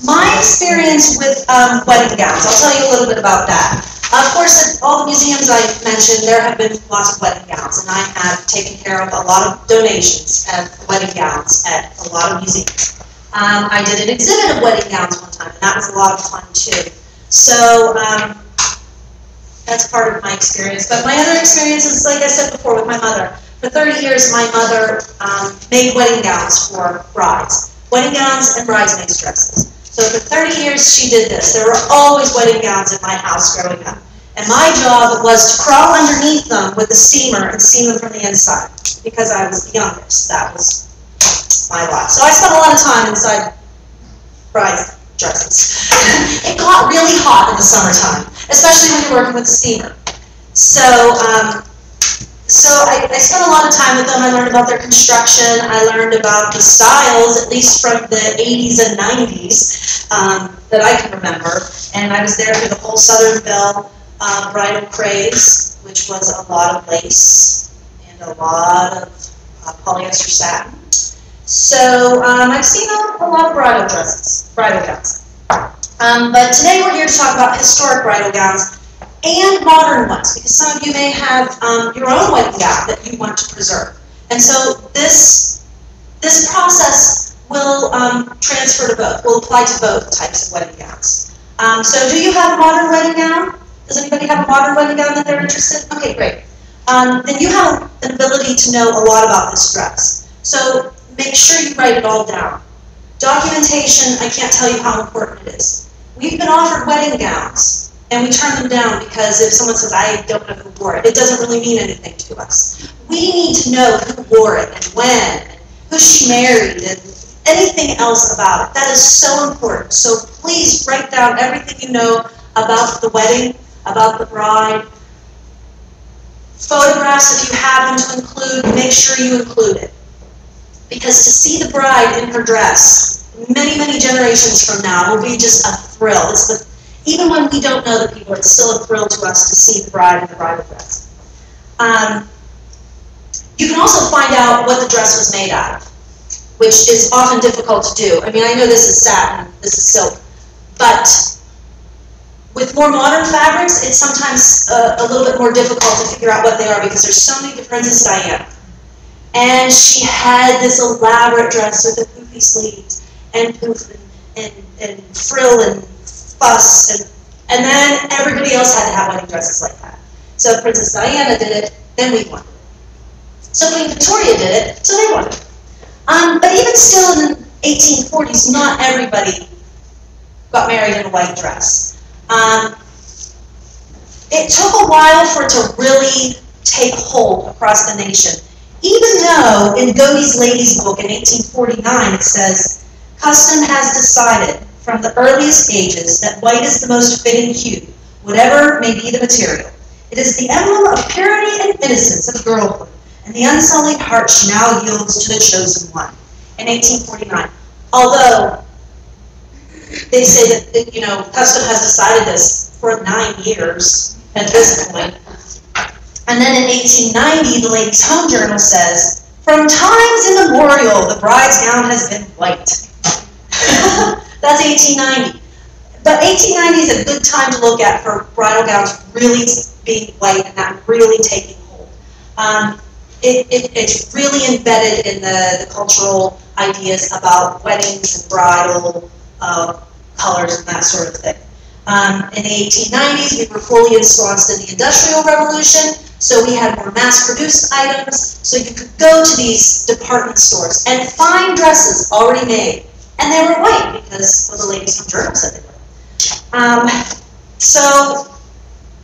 My experience with wedding gowns, I'll tell you a little bit about that. Of course, at all the museums I mentioned, there have been lots of wedding gowns, and I have taken care of a lot of donations of wedding gowns at a lot of museums. I did an exhibit of wedding gowns one time, and that was a lot of fun too. So that's part of my experience. But my other experience is, like I said before, with my mother. For 30 years, my mother made wedding gowns for brides. Wedding gowns and bridesmaids' dresses. So for 30 years, she did this. There were always wedding gowns in my house growing up. And my job was to crawl underneath them with a steamer and steam them from the inside, because I was the youngest. That was my life. So I spent a lot of time inside brides' dresses. It got really hot in the summertime, especially when you're working with a steamer. So I spent a lot of time with them. I learned about their construction. I learned about the styles, at least from the 80s and 90s, that I can remember. And I was there through the whole Southern Belle bridal craze, which was a lot of lace and a lot of polyester satin. So I've seen a lot of bridal dresses, bridal gowns. But today we're here to talk about historic bridal gowns and modern ones, because some of you may have your own wedding gown that you want to preserve. And so this process will transfer to both, will apply to both types of wedding gowns. So do you have a modern wedding gown? Does anybody have a modern wedding gown that they're interested in? Okay, great. Then you have an ability to know a lot about this dress. So make sure you write it all down. Documentation, I can't tell you how important it is. We've been offered wedding gowns, and we turn them down because if someone says, I don't know who wore it, it doesn't really mean anything to us. We need to know who wore it and when, and who she married, and anything else about it. That is so important. So please write down everything you know about the wedding, about the bride. Photographs, if you have them to include, make sure you include it. Because to see the bride in her dress, many, many generations from now, will be just a thrill. Even when we don't know the people, it's still a thrill to us to see the bride in the bridal dress. You can also find out what the dress was made out of, which is often difficult to do. I mean, I know this is satin, this is silk, but with more modern fabrics, it's sometimes a little bit more difficult to figure out what they are, because there's so many different Princess Diana. And she had this elaborate dress with the poofy sleeves and poof and frill and fuss, and then everybody else had to have wedding dresses like that. So Princess Diana did it, then we wanted it. So Queen Victoria did it, so they wanted it. But even still in the 1840s, not everybody got married in a white dress. It took a while for it to really take hold across the nation. Even though in Godey's Lady's Book in 1849 it says, custom has decided from the earliest ages that white is the most fitting hue, whatever may be the material. It is the emblem of purity and innocence of girlhood, and the unsullied heart she now yields to the chosen one. In 1849. Although they say that, you know, custom has decided this for 9 years at this point. And then in 1890, the Ladies' Home Journal says, from times immemorial, the bride's gown has been white. That's 1890. But 1890 is a good time to look at for bridal gowns really being white and that really taking hold. It's really embedded in the cultural ideas about weddings and bridal colors and that sort of thing. In the 1890s, we were fully ensconced in the Industrial Revolution, so we had more mass-produced items, so you could go to these department stores and find dresses already made, and they were white because, well, the Ladies' Home Journal said they were. So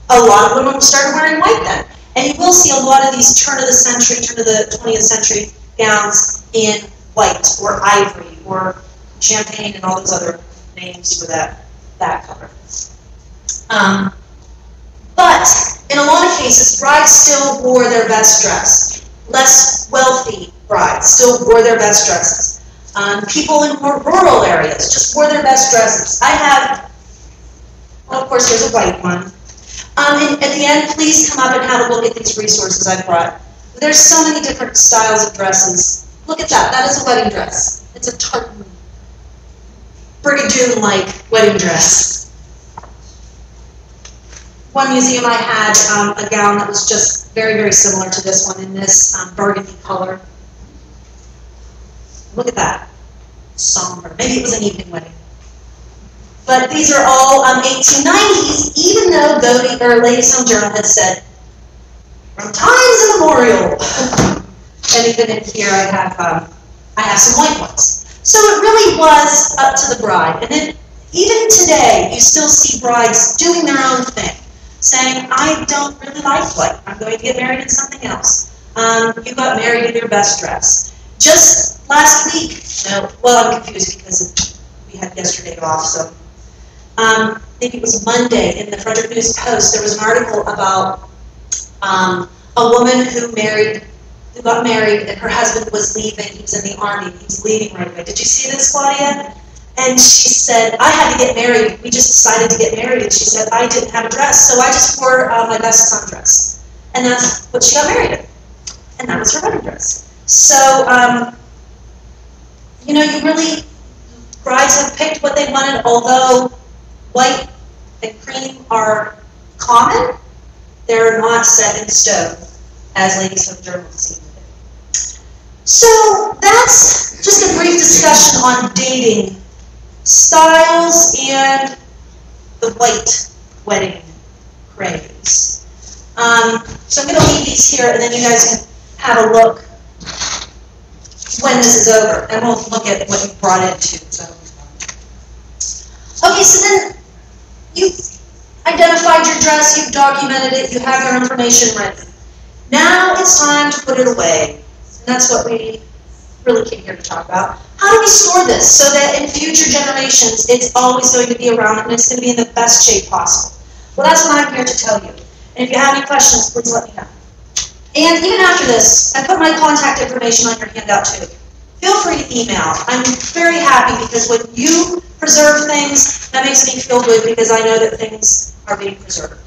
a lot of women started wearing white then, and you will see a lot of these turn of the 20th century gowns in white or ivory or champagne and all those other names for that color. But in a lot of cases, brides still wore their best dress. Less wealthy brides still wore their best dresses. People in more rural areas just wore their best dresses. I have, well, of course, there's a white one. And at the end, please come up and have a look at these resources I brought. There's so many different styles of dresses. Look at that. That is a wedding dress. It's a tartan, brigadoon-like wedding dress. One museum I had a gown that was just very, very similar to this one in this burgundy color. Look at that. Somber. Maybe it was an evening wedding. But these are all 1890s, even though Ladies' Home Journal had said, from times immemorial. And even in here I have some white ones. So it really was up to the bride. And even today, you still see brides doing their own thing, saying, I don't really like white. I'm going to get married in something else. You got married in your best dress. Just last week, well, I'm confused because we had yesterday off, so I think it was Monday in the Frederick News Post, there was an article about a woman who got married and her husband was leaving. He was in the army. He was leaving right away. Did you see this, Claudia? And she said, I had to get married. We just decided to get married. And she said, I didn't have a dress, so I just wore my best sundress. And that's what she got married in. And that was her wedding dress. So, you really, brides have picked what they wanted, although white and cream are common, they're not set in stone, as Ladies' Home Journal seem to be. So that's just a brief discussion on dating styles and the white wedding craze. So I'm going to leave these here, and then you guys can have a look when this is over, and we'll look at what you brought in too. So. Okay, so then you've identified your dress, you've documented it, you have your information ready. Now it's time to put it away. And that's what we really came here to talk about. How do we store this so that in future generations it's always going to be around and it's going to be in the best shape possible? Well, that's what I'm here to tell you. And if you have any questions, please let me know. And even after this, I put my contact information on your handout too. Feel free to email. I'm very happy because when you preserve things, that makes me feel good because I know that things are being preserved.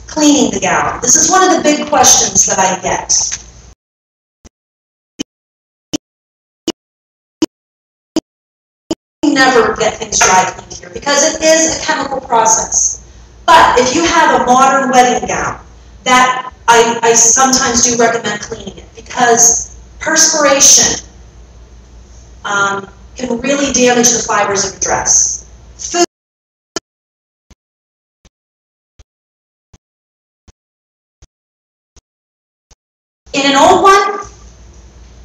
Cleaning the gown. This is one of the big questions that I get. Never get things dry cleaned here because it is a chemical process. But if you have a modern wedding gown, that I sometimes do recommend cleaning it because perspiration can really damage the fibers of your dress. Food in an old one,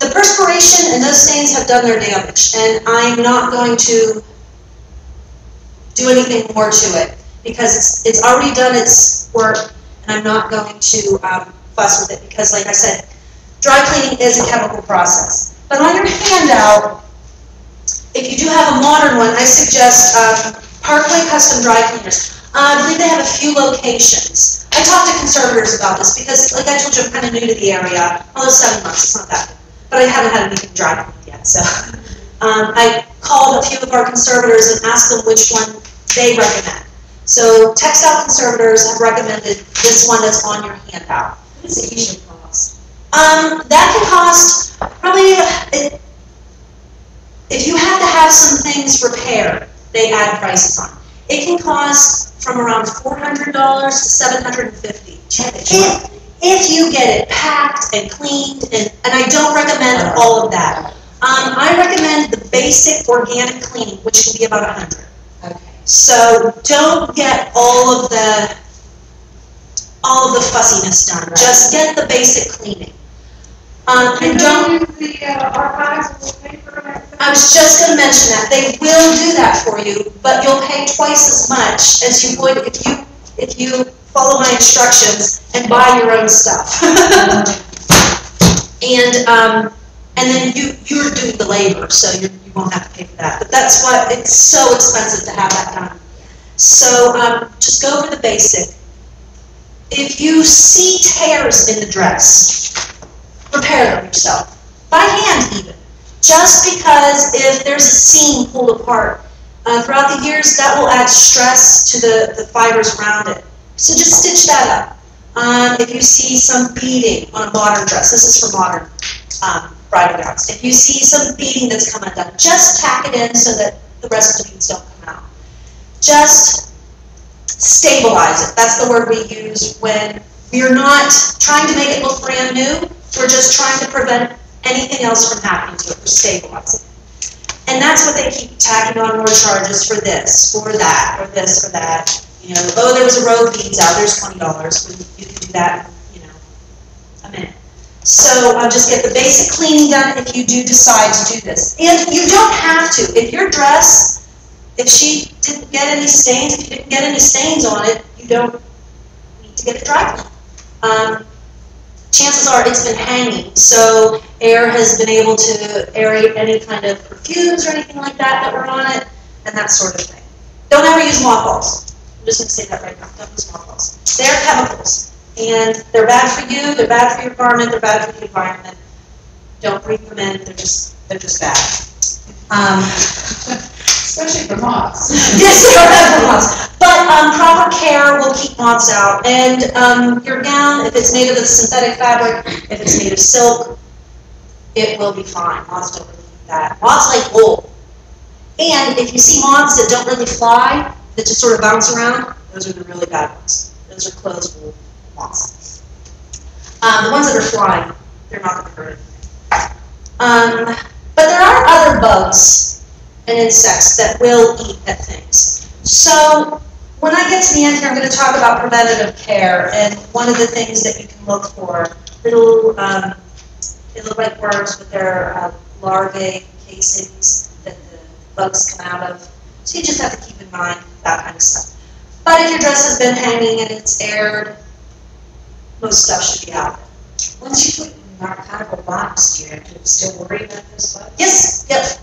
the perspiration and those stains have done their damage, and I'm not going to do anything more to it because it's already done its work, and I'm not going to fuss with it because, like I said, dry cleaning is a chemical process. But on your handout, if you do have a modern one, I suggest Parkway Custom Dry Cleaners. I believe they have a few locations. I talked to conservators about this because, like I told you, I'm kind of new to the area. Although 7 months, it's not that good. But I haven't had anything dry cleaned yet. So I called a few of our conservators and asked them which one they recommend. So Textile Conservators have recommended this one that's on your handout. What does it usually cost? That can cost probably, if you have to have some things repaired, they add prices on. It can cost from around $400 to $750. If you get it packed and cleaned, and I don't recommend all of that. I recommend the basic organic cleaning, which can be about $100. Okay. So don't get all of the fussiness done. Right. Just get the basic cleaning. And don't use the archival paper. I was just going to mention that they will do that for you, but you'll pay twice as much as you would if you follow my instructions and buy your own stuff. And then you're doing the labor, so you won't have to pay for that. But that's why it's so expensive to have that done. So just go over the basic. If you see tears in the dress, repair them yourself. By hand even. Just because if there's a seam pulled apart, throughout the years that will add stress to the fibers around it. So just stitch that up. If you see some beading on a modern dress, this is for modern bridal gowns. If you see some beading that's come undone, just tack it in so that the rest of the beads don't come out. Just stabilize it. That's the word we use when we're not trying to make it look brand new. We're just trying to prevent anything else from happening to it. We're stabilizing it. And that's what they keep tacking on more charges for this, or that, or this, or that. You know, oh, there was a row of beads out, there's $20. You can do that in, you know, a minute. So just get the basic cleaning done if you do decide to do this. And you don't have to. If your dress, if she didn't get any stains, if you didn't get any stains on it, you don't need to get it dry cleaned. Chances are it's been hanging, so air has been able to aerate any kind of perfumes or anything like that were on it, and that sort of thing. Don't ever use mothballs. I'm just going to say that right now. Don't use mothballs. They're chemicals, and they're bad for you, they're bad for your garment, they're bad for the environment. Don't breathe them in, they're just bad. Especially for moths. Yes, they are bad for moths. But proper care will keep moths out. And your gown, if it's made of a synthetic fabric, if it's made of silk, it will be fine. Moths don't really do that. Moths like wool. And if you see moths that don't really fly, that just sort of bounce around, those are the really bad ones. Those are closed wool moths. The ones that are flying, they're not going to hurt anything. But there are other bugs and insects that will eat at things. So when I get to the end here, I'm going to talk about preventative care, and one of the things that you can look for, they look like worms with their larvae casings that the bugs come out of. So you just have to keep in mind that kind of stuff. But if your dress has been hanging and it's aired, most stuff should be out. Once you put it in a mechanical box, do you have to still worry about those bugs? Yes, yep.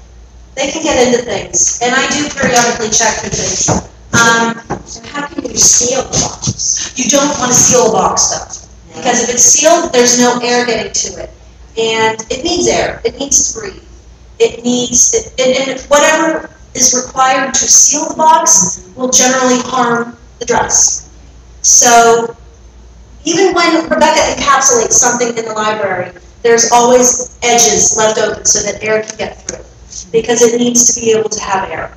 They can get into things, and I do periodically check for things. And how can you seal the box? You don't want to seal a box, though, because if it's sealed, there's no air getting to it, and it needs air. It needs to breathe. It needs, and whatever is required to seal the box will generally harm the dress. So even when Rebecca encapsulates something in the library, there's always edges left open so that air can get through, because it needs to be able to have air.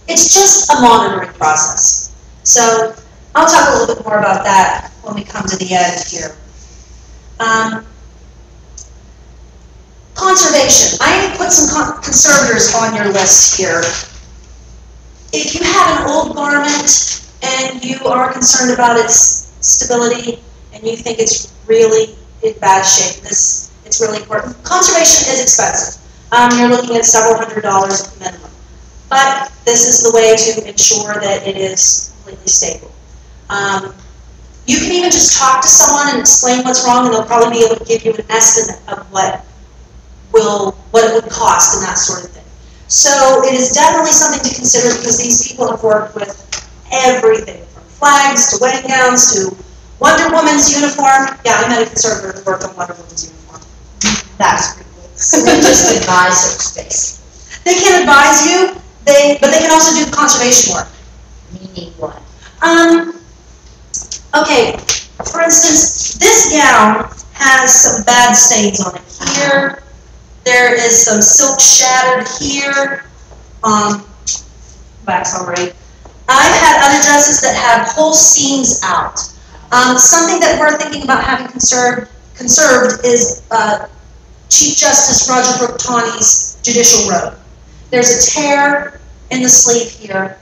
It's just a monitoring process. So I'll talk a little bit more about that when we come to the end here. Conservation. I put some conservators on your list here. If you have an old garment and you are concerned about its stability and you think it's really in bad shape, it's really important. Conservation is expensive. You're looking at several $100s minimum. But this is the way to ensure that it is completely stable. You can even just talk to someone and explain what's wrong, and they'll probably be able to give you an estimate of what it would cost and that sort of thing. So it is definitely something to consider, because these people have worked with everything from flags to wedding gowns to Wonder Woman's uniform. Yeah, I met a conservator who worked on Wonder Woman's uniform. That's pretty cool. So they just advise it, basically. They can advise you, but they can also do conservation work. Meaning what? Okay, for instance, this gown has some bad stains on it here. There is some silk shattered here. Wax already. I've had other dresses that have whole seams out. Something that we're thinking about having conserved is Chief Justice Roger Brooke Taney's judicial robe. There's a tear in the sleeve here.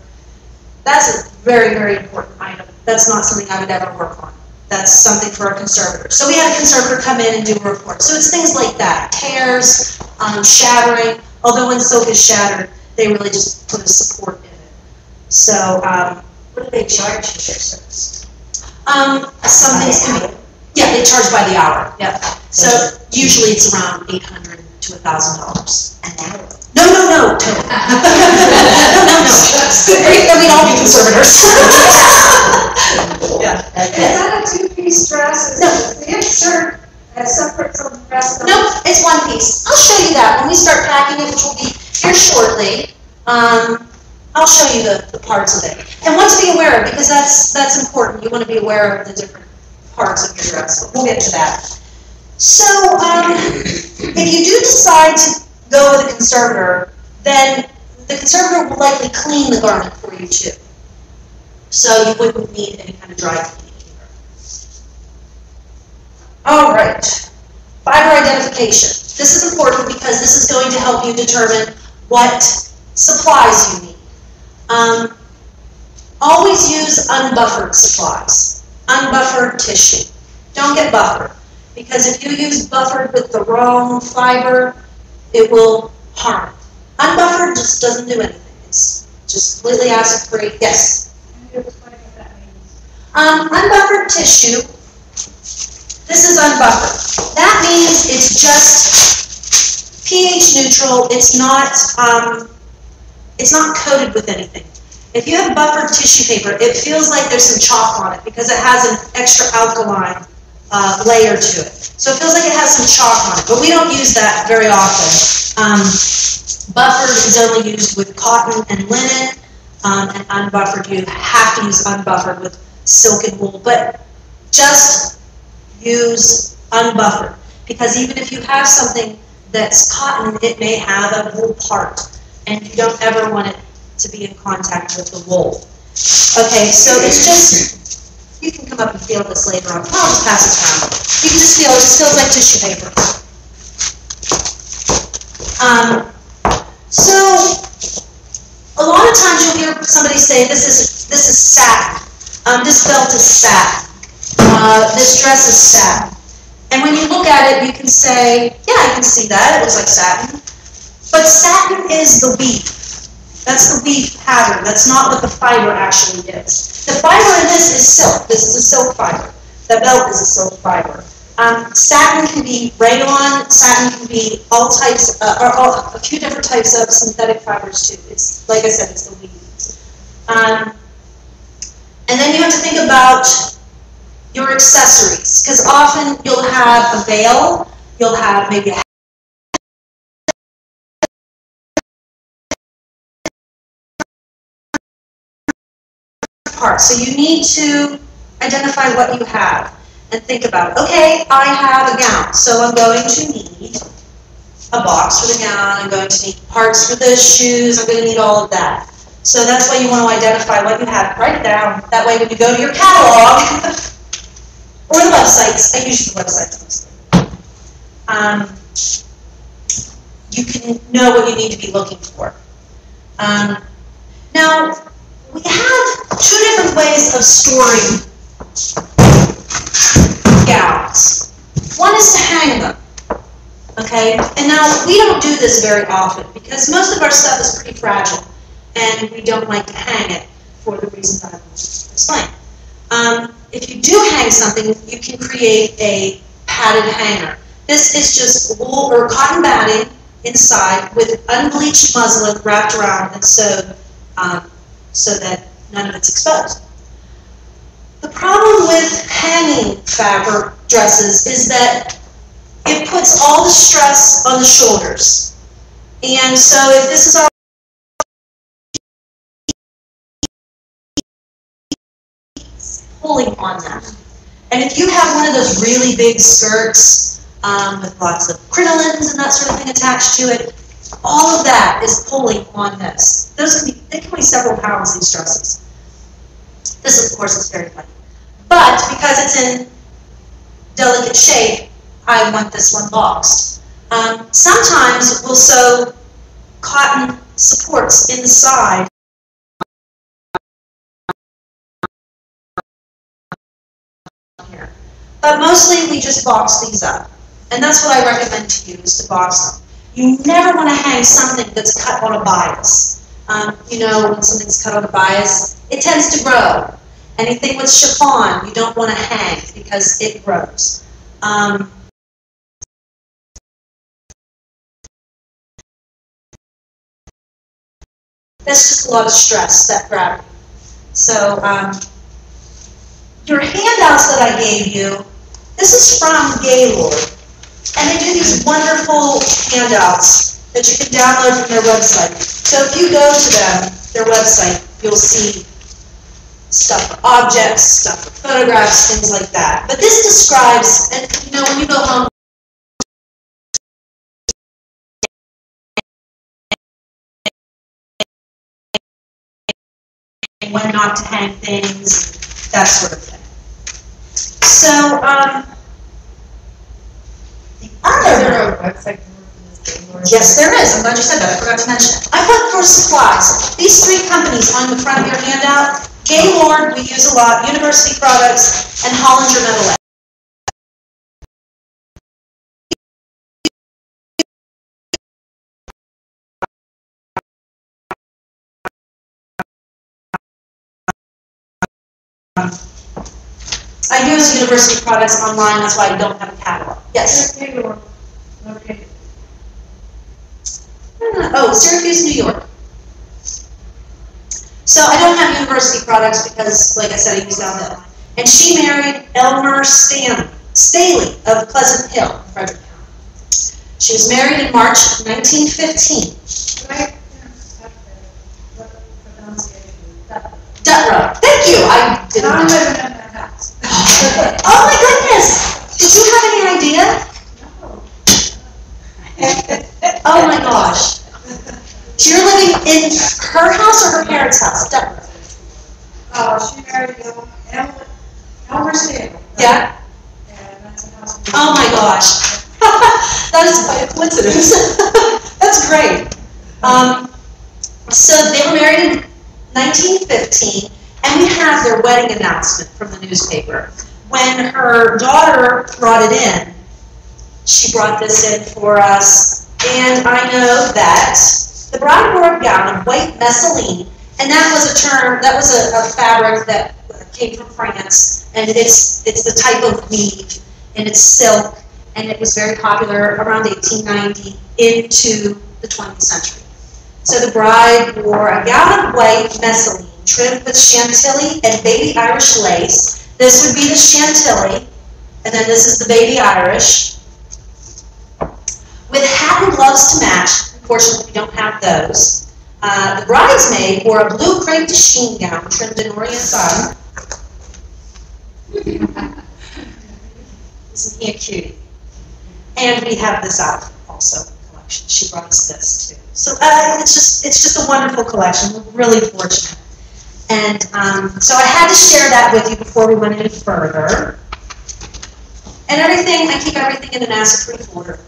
That's a very, very important item. That's not something I would ever work on. That's something for a conservator. So we had a conservator come in and do a report. So it's things like that, tears, shattering. Although when silk is shattered, they really just put a support in it. So What do they charge for their service? some things can be, yeah, they charge by the hour. Yeah. So usually it's around $800 to $1,000 An hour. No, total. No. We'd all be conservators. Yeah. Is that a two-piece dress? No. The shirt separate from the rest of No, it's one piece. I'll show you that when we start packing it, which will be here shortly. I'll show you the parts of it. And what to be aware of, because that's important. You want to be aware of the different parts of your dress. But we'll get to that. So, if you do decide to go with a conservator, then the conservator will likely clean the garment for you too. So you wouldn't need any kind of dry cleaning either. All right, fiber identification. This is important because this is going to help you determine what supplies you need. Always use unbuffered supplies, unbuffered tissue. Don't get buffered, because if you use buffered with the wrong fiber, it will harm. Unbuffered just doesn't do anything. It's just completely acid-free. Yes? Unbuffered tissue, this is unbuffered. That means it's just pH neutral. It's not coated with anything. If you have buffered tissue paper, it feels like there's some chalk on it because it has an extra alkaline layer to it. So it feels like it has some chalk on it, but we don't use that very often. Buffered is only used with cotton and linen, and unbuffered, you have to use unbuffered with silk and wool, but just use unbuffered, because even if you have something that's cotton, it may have a wool part, and you don't ever want it to be in contact with the wool. Okay, so it's just, you can come up and feel this later on. I'll just pass it around. You can just feel it. It just feels like tissue paper. So a lot of times you'll hear somebody say, this is satin. This belt is satin. This dress is satin. And when you look at it, you can say, yeah, I can see that. It looks like satin. But satin is the weave. That's the weave pattern. That's not what the fiber actually is. The fiber in this is silk. This is a silk fiber. The belt is a silk fiber. Satin can be rayon. Satin can be all types, or a few different types of synthetic fibers too. It's, like I said, it's the weave. And then you have to think about your accessories, because often you'll have a veil, you'll have maybe a part. So you need to identify what you have and think about, okay, I have a gown, so I'm going to need a box for the gown, I'm going to need parts for the shoes, I'm going to need all of that. So that's why you want to identify what you have. Write it down. That way when you go to your catalog, or the websites, I use the websites mostly, you can know what you need to be looking for. Now, we have two different ways of storing gowns. One is to hang them, okay? And now, we don't do this very often because most of our stuff is pretty fragile and we don't like to hang it for the reasons I will explain. If you do hang something, you can create a padded hanger. This is just wool or cotton batting inside with unbleached muslin wrapped around and sewed so that none of it's exposed. The problem with hanging fabric dresses is that it puts all the stress on the shoulders. And so if this is our pulling on them. And if you have one of those really big skirts with lots of crinolines and that sort of thing attached to it, all of that is pulling on this. They can weigh several pounds, these dresses. This, of course, is very light. But because it's in delicate shape, I want this one boxed. Sometimes we'll sew cotton supports inside. But mostly we just box these up. And that's what I recommend to you, is to box them. You never want to hang something that's cut on a bias. You know, when something's cut on a bias, it tends to grow. Anything with chiffon, you don't want to hang because it grows. That's just a lot of stress, that gravity. So, your handouts that I gave you, this is from Gaylord. And they do these wonderful handouts that you can download from their website. So if you go to them, their website, you'll see stuff for objects, stuff for photographs, things like that. But this describes, and you know, when you go home, and when not to hang things, that sort of thing. So, the other... website? Yes, there is. I'm glad you said that. I forgot to mention it. I put for supplies. These 3 companies on the front of your handout, Gaylord, we use a lot, University Products, and Hollinger Metal. I use University Products online, that's why I don't have a catalog. Yes? Okay. Oh, Syracuse, New York. So I don't have University Products because, like I said, I use that online. And she married Elmer Staley of Pleasant Hill, Frederick County. She was married in March 1915. Dutro. Thank you. I didn't know. Oh my goodness! Did you have any idea? Oh my gosh. So you're living in her house or her parents' house? She married Elmer Staley. Yeah? And that's a house. Oh my gosh. That is quite a coincidence. That's great. So they were married in 1915, and we have their wedding announcement from the newspaper. When her daughter brought it in, she brought this in for us, and I know that the bride wore a gown of white messaline, and that was a term, that was a fabric that came from France, and it's the type of weave, and it's silk, and it was very popular around 1890 into the 20th century. So the bride wore a gown of white messaline trimmed with chantilly and baby Irish lace. This would be the chantilly, and then this is the baby Irish, with hat and gloves to match. Unfortunately, we don't have those. The bridesmaid wore a blue crepe de chine gown trimmed in Oriental. Isn't he a cutie? And we have this outfit also in the collection. She brought us this too. So it's just a wonderful collection. We're really fortunate. And so I had to share that with you before we went any further. And everything, I keep everything in an acid-free folder.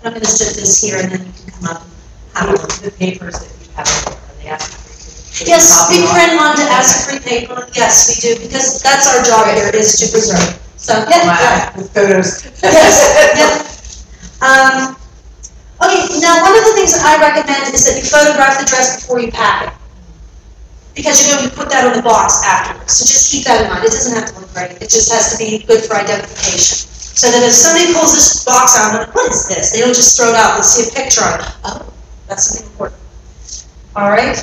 I'm going to sit this here, and then you can come up and have a look. The papers that you have are they acid-free? Yes, we print onto acid-free paper. Yes, we do, because that's our job here, is to preserve. So, yeah. With photos. Yes, yep. Okay, now one of the things that I recommend is that you photograph the dress before you pack it. Because you're going to put that on the box afterwards. So just keep that in mind. It doesn't have to look great. It just has to be good for identification. So that if somebody pulls this box out, I'm like, what is this? They don't just throw it out. They'll see a picture on it. Oh, that's something important. All right.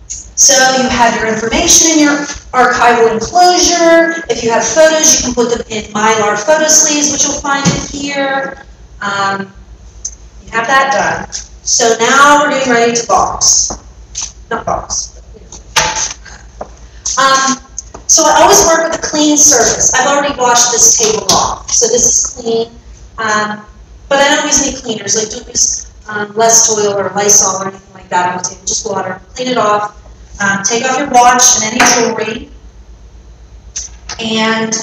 So you have your information in your archival enclosure. If you have photos, you can put them in Mylar photo sleeves, which you'll find in here. You have that done. So now we're getting ready to box. Not box. So I always work with a clean surface. I've already washed this table off, so this is clean. But I don't use any cleaners. Like don't use less oil or Lysol or anything like that on the table. Just water. Clean it off. Take off your watch and any jewelry. And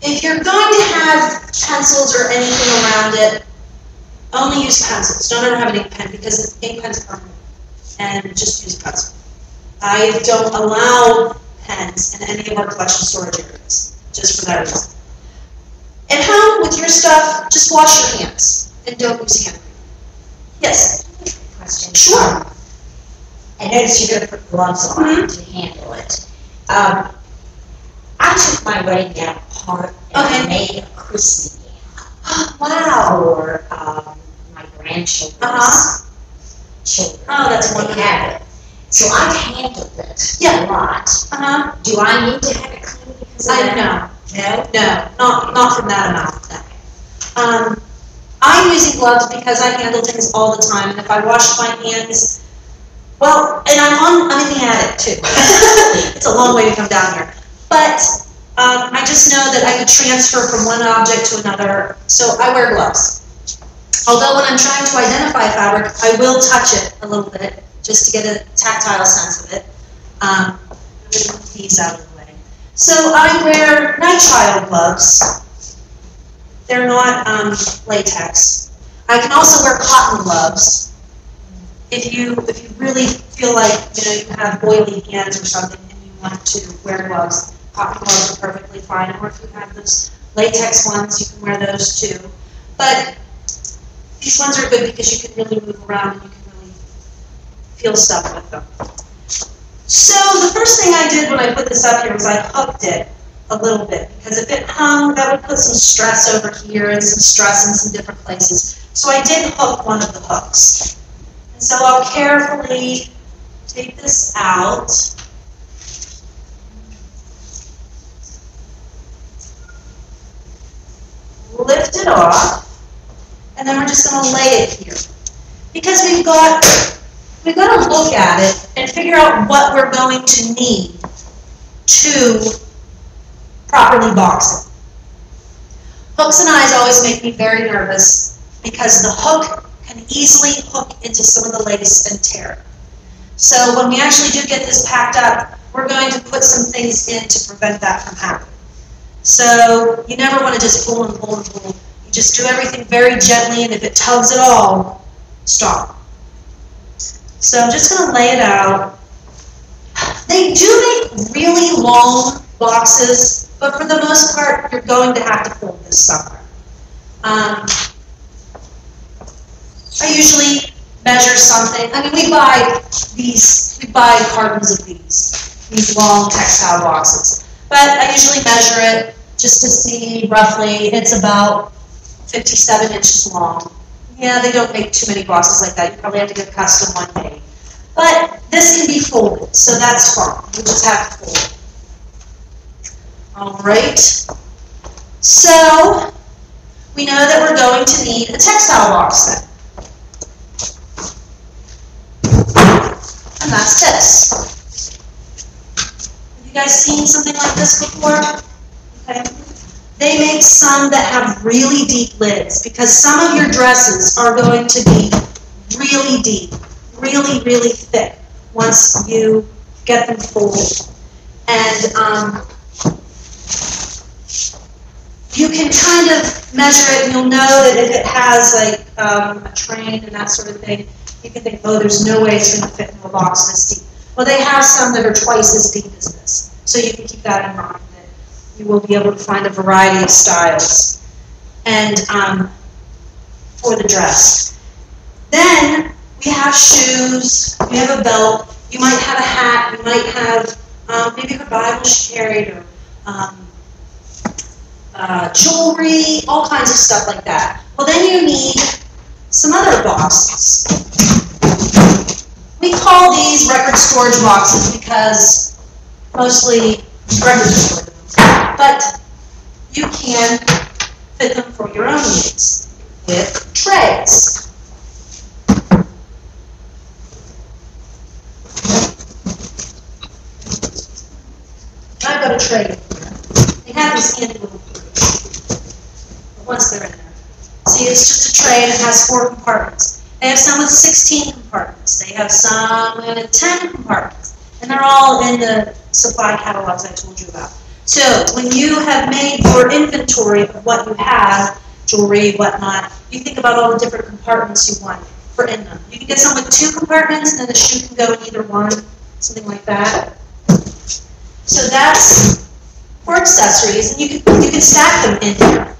if you're going to have pencils or anything around it, only use pencils. Don't ever have an ink pen because ink pen's permanent. And just use a pencil. I don't allow pens in any of our collection storage areas, just for that reason. At home, with your stuff, just wash your hands and don't use hand cream. Yes? Question. Sure. I noticed you're going to put gloves on to handle it. I took my wedding gown apart and I made a christening gown. Wow. For my grandchildren's children. Oh, that's They wonderful. have it. So I've handled it Yeah. a lot. Do I need to have it clean because of that? No, not from that amount of time. I'm using gloves because I handle things all the time, and if I wash my hands, well, and I'm in the attic too. It's a long way to come down here. But I just know that I could transfer from one object to another, so I wear gloves. Although when I'm trying to identify fabric, I will touch it a little bit, just to get a tactile sense of it. move these out of the way. So I wear nitrile gloves. They're not latex. I can also wear cotton gloves. If you really feel like you have oily hands or something and you want to wear gloves, cotton gloves are perfectly fine. Or if you have those latex ones, you can wear those too. But these ones are good because you can really move around and you can really feel stuff with them. So the first thing I did when I put this up here was I hooked it a little bit, because if it hung, that would put some stress over here and some stress in some different places. So I did hook one of the hooks. And so I'll carefully take this out. Lift it off, and then we're just going to lay it here. Because we've got to look at it and figure out what we're going to need to properly box it. Hooks and eyes always make me very nervous because the hook can easily hook into some of the lace and tear. So when we actually do get this packed up, we're going to put some things in to prevent that from happening. So you never want to just pull and pull and pull. You just do everything very gently, and if it tugs at all, stop. So I'm just going to lay it out. They do make really long boxes, but for the most part, you're going to have to fold this somewhere. I usually measure something. I mean, we buy cartons of these long textile boxes. But I usually measure it just to see roughly. It's about 57 inches long. Yeah, they don't make too many boxes like that. You probably have to get custom one made. But this can be folded, so that's fine. You just have to fold it. All right. So we know that we're going to need a textile box then. And that's this. You guys seen something like this before? Okay. They make some that have really deep lids because some of your dresses are going to be really deep, really, really thick once you get them folded. And you can kind of measure it, and you'll know that if it has like a train and that sort of thing, you can think, oh, there's no way it's going to fit in a box this deep. Well, they have some that are twice as deep as this. So you can keep that in mind, that you will be able to find a variety of styles and for the dress. Then we have shoes, we have a belt, you might have a hat, you might have maybe her Bible she carried, or jewelry, all kinds of stuff like that. Well, then you need some other boxes. We call these record storage boxes because mostly record storage, but you can fit them for your own needs with trays. I've got a tray here. They have these handy little once they're in there. See, it's just a tray and it has 4 compartments. They have some with 16 compartments. They have some with 10 compartments. And they're all in the supply catalogs I told you about. So when you have made your inventory of what you have, jewelry, whatnot, you think about all the different compartments you want for in them. You can get some with 2 compartments, and then the shoe can go in either one, something like that. So that's for accessories, and you can stack them in here,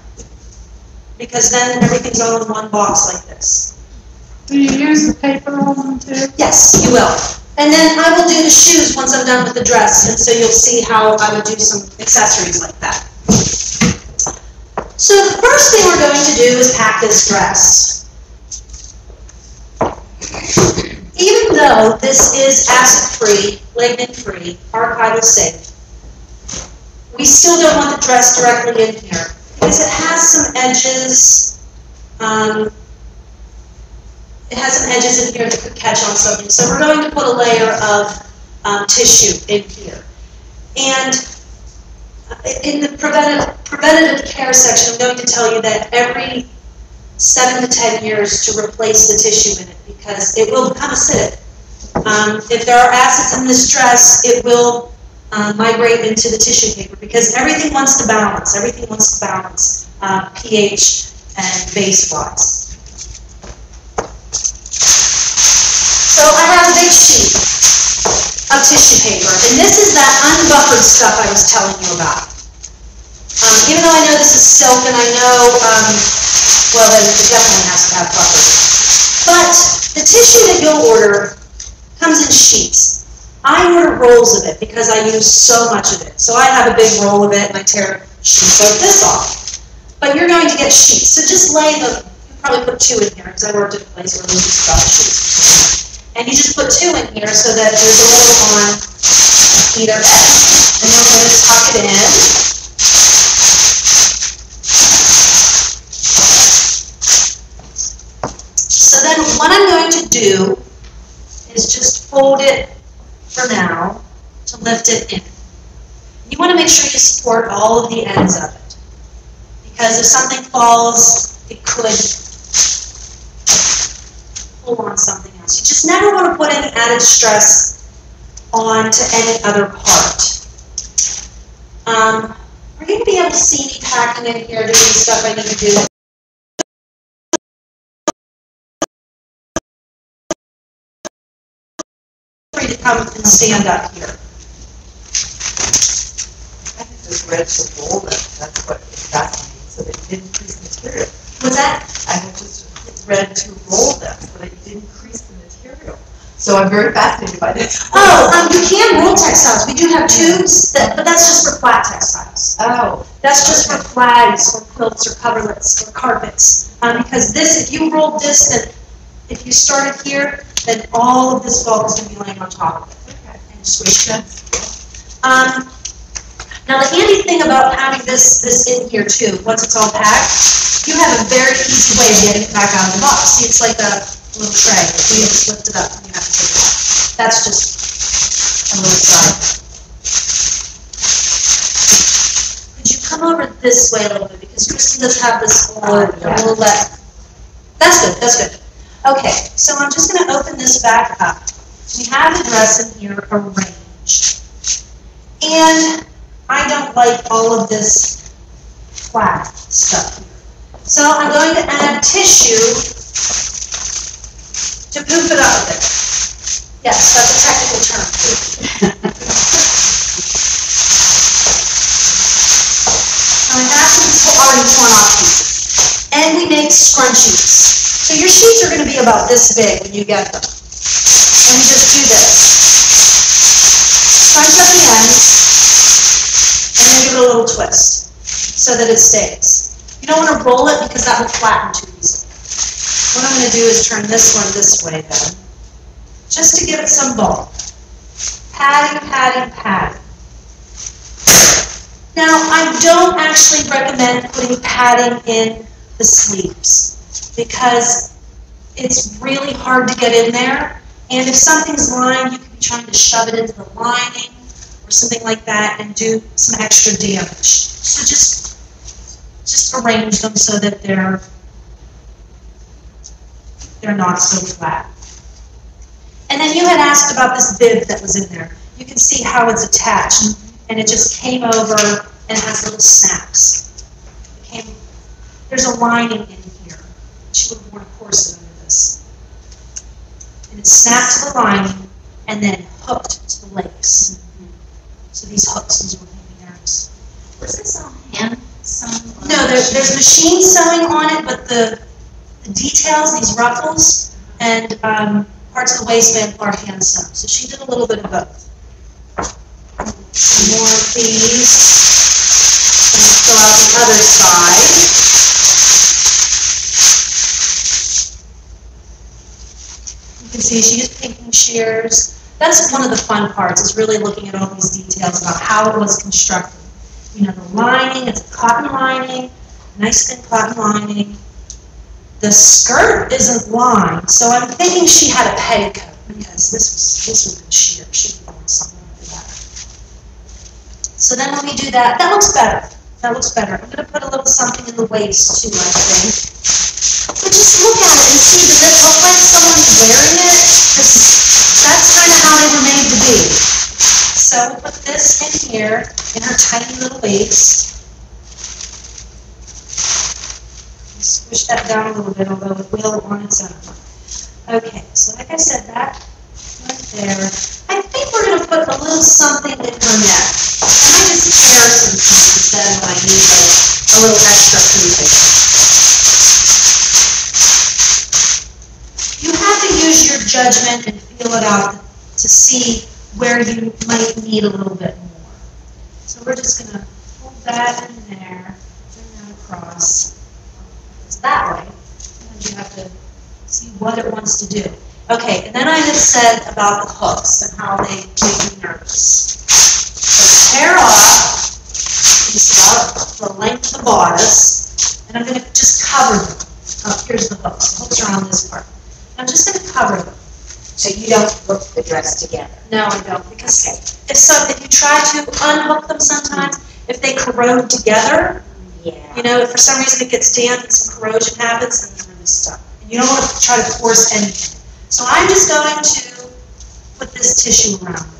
because then everything's all in one box like this. Do you use the paper on them too? Yes, you will. And then I will do the shoes once I'm done with the dress, and so you'll see how I would do some accessories like that. So the first thing we're going to do is pack this dress. Even though this is acid-free, lignin-free, archival safe, we still don't want the dress directly in here because it has some edges. It has some edges in here that could catch on something. So we're going to put a layer of tissue in here. And in the preventative care section, I'm going to tell you that every 7 to 10 years to replace the tissue in it, because it will become acidic. If there are acids in this dress, it will migrate into the tissue paper because everything wants to balance. Everything wants to balance pH and base-wise. So I have a big sheet of tissue paper, and this is that unbuffered stuff I was telling you about. Even though I know this is silk, and I know, well, it definitely has to have buffers. But the tissue that you'll order comes in sheets. I order rolls of it because I use so much of it. So I have a big roll of it, and I tear sheets like this off. But you're going to get sheets. So just lay the, you probably put 2 in here, because I worked at a place where we used stuff sheets. And you just put 2 in here so that there's a little on either end. And then we're going to tuck it in. So then what I'm going to do is just fold it for now to lift it in. You want to make sure you support all of the ends of it. Because if something falls, it could pull on something else. You just never want to put any added stress onto any other part. Are you going to be able to see me packing in here, doing the stuff I need to do? Free to come and stand up here. I just read to roll them. That's what it fascinating. So they didn't increase material. What's that? I have just read to roll them so they didn't increase the material. So I'm very fascinated by this. Oh, you can roll textiles. We do have tubes, but that's just for flat textiles. Oh. That's just for flags or quilts or coverlets or carpets. Because this, if you rolled this, then if you started here, then all of this bulk is going to be laying on top of it. Okay. And switch them. Now the handy thing about having this in here too, once it's all packed, you have a very easy way of getting it back out of the box. See, it's like a little tray. You just lift it up and you have to take it out. That's just a little side. Could you come over this way a little bit, because Kristen does have this little let. That's good, that's good. Okay, so I'm just going to open this back up. We have the dress in here arranged. And I don't like all of this flat stuff here. So I'm going to add tissue to poof it up a bit. Yes, that's a technical term. I have some already torn off pieces. And we make scrunchies. So your sheets are going to be about this big when you get them. And you just do this. Scrunch up the ends. And then give it a little twist so that it stays. You don't want to roll it because that will flatten too easily. What I'm going to do is turn this one this way then, just to give it some bulk. Padding, padding, padding. Now, I don't actually recommend putting padding in the sleeves because it's really hard to get in there. And if something's lined, you could be trying to shove it into the lining or something like that and do some extra damage. So just arrange them so that they're not so flat. And then you had asked about this bib that was in there. You can see how it's attached, and it just came over and has little snaps. There's a lining in here. She would have worn a corset under this. And it's snapped to the lining and then hooked to the legs. So these hooks, these are hangers. Was this on hand sewn? No, there's machine sewing on it, but the details, these ruffles, and parts of the waistband are hand sewn. So she did a little bit of both. Some more of these. And let's go out the other side. You can see she used pinking shears. That's one of the fun parts, is really looking at all these details about how it was constructed. You know, the lining, it's a cotton lining, nice thin cotton lining. The skirt isn't lined, so I'm thinking she had a petticoat because this was good sheer. She wanted something like that. So then when we do that, that looks better. That looks better. I'm going to put a little something in the waist too, I think. But just look at it and see, does it look like someone's wearing it? Because that's kind of how they were made to be. So we'll put this in her tiny little waist. Squish that down a little bit, although it will on its own. Okay, so like I said, that right there. I think we're going to put a little something in her neck. I might just tear some pieces then when I use a little extra proving. You have to use your judgment and feel it out to see where you might need a little bit more. So we're just going to hold that in there, bring that across. It's that way, and you have to see what it wants to do. Okay, and then I had said about the hooks and how they make me nervous. So tear off piece about the length of the bodice, and I'm going to just cover them. Oh, here's the hooks. The hooks are on this part. I'm just going to cover them. So you don't hook the dress together? No, I don't, because if you try to unhook them sometimes, if they corrode together, Yeah. you know, if for some reason it gets damp and some corrosion happens, then you're really stuck. And you don't want to try to force anything. So I'm just going to put this tissue around it.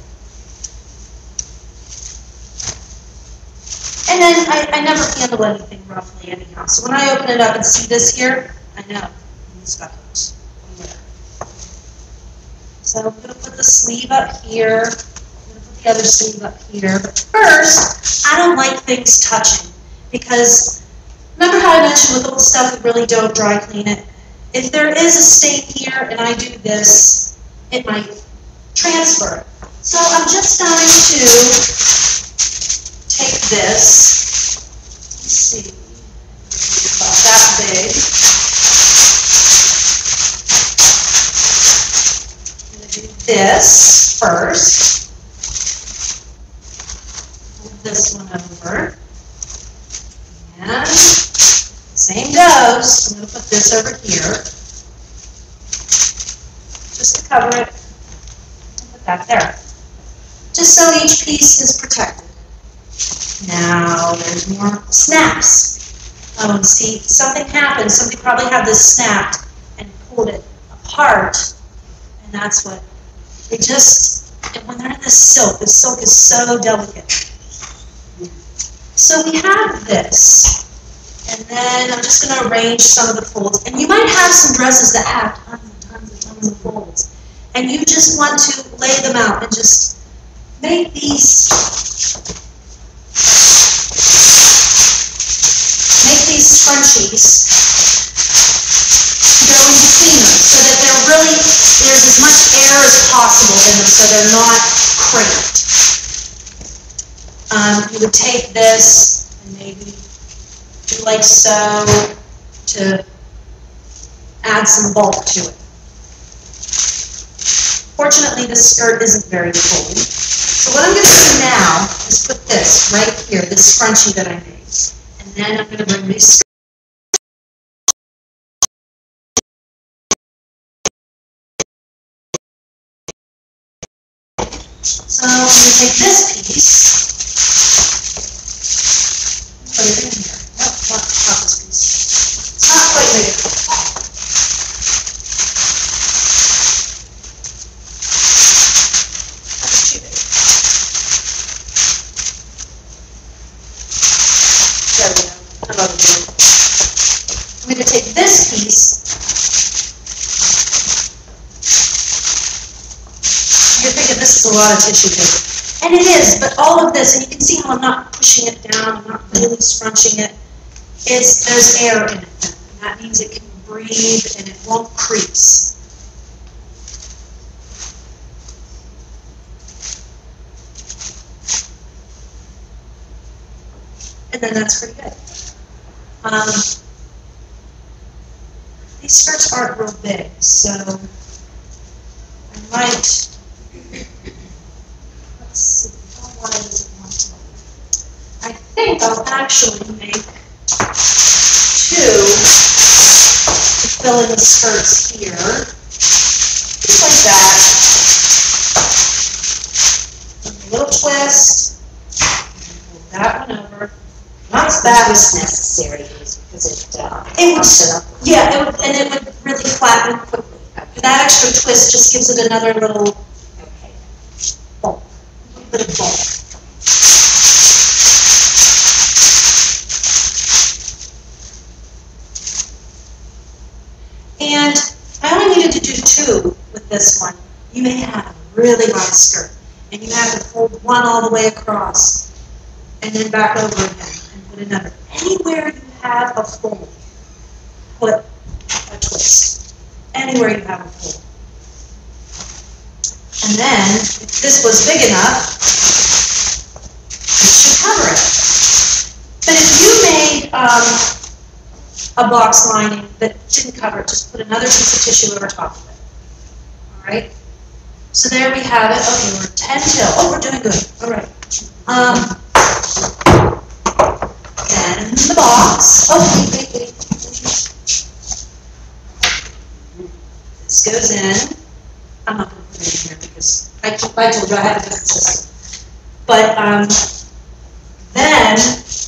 And then I never handle anything roughly anyhow. So when I open it up and see this here, I know it's got hooks. So I'm going to put the sleeve up here. I'm going to put the other sleeve up here. But first, I don't like things touching because remember how I mentioned with old stuff we really don't dry clean it? If there is a stain here and I do this, it might transfer. So I'm just going to take this, let's see, about that big. I'm going to do this first. Move this one over. And same goes. I'm going to put this over here, just to cover it, and put that there, just so each piece is protected. Now there's more snaps. Oh, and see, something happened. Somebody probably had this snapped and pulled it apart, and that's what, they just, and when they're in the silk is so delicate. So we have this. And then I'm just going to arrange some of the folds. And you might have some dresses that have tons of folds. And you just want to lay them out and just make these scrunchies go in between them so that there's as much air as possible in them so they're not cramped. You would take this and maybe do like so to add some bulk to it. Fortunately, this skirt isn't very full. So what I'm going to do now is put this right here, this scrunchie that I made. And then I'm going to bring these. So I'm going to take this piece, put it in here. Nope, not this piece. It's not quite big enough. That's too big. There we go. Another one. I'm going to take this piece. You're thinking this is a lot of tissue paper. And it is, but all of this, and you can see how I'm not pushing it down, I'm not really scrunching it. There's air in it, and that means it can breathe and it won't crease. And then that's pretty good. These skirts aren't real big, so I might. Let's see, how wide does it want to be? I think I'll actually make two to fill in the skirts here. Just like that. A little twist. Pull that one over. Not that was necessary because it yeah, it would, and it would really flatten quickly. That extra twist just gives it another little bulk. A little bit of bulk. And I only needed to do 2 with this one. You may have a really wide skirt, and you have to fold one all the way across, and then back over again, and put another. Anywhere you have a fold, put a twist. Anywhere you have a fold. And then, if this was big enough, it should cover it. But if you made a box lining that didn't cover it, just put another piece of tissue over top of it. All right? So there we have it. Okay, we're 10 till. Oh, we're doing good. All right. Then the box. Oh, wait. This goes in. I'm not going to put it in here because I told you I had a different system. But then,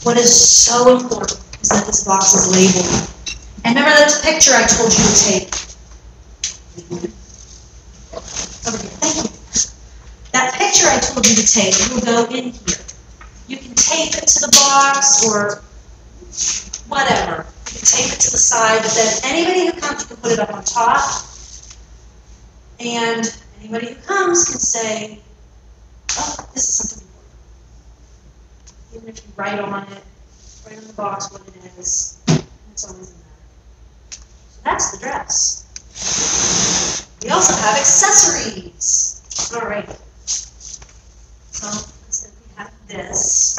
what is so important is that this box is labeled. And remember that picture I told you to take? Over here. Thank you. That picture I told you to take will go in here. You can tape it to the box or whatever. You can tape it to the side, but then anybody who comes, you can put it up on top. And anybody who comes can say, oh, this is something important. Even if you write on it, write on the box what it is, it's always in there. So that's the dress. We also have accessories. All right. So we have this.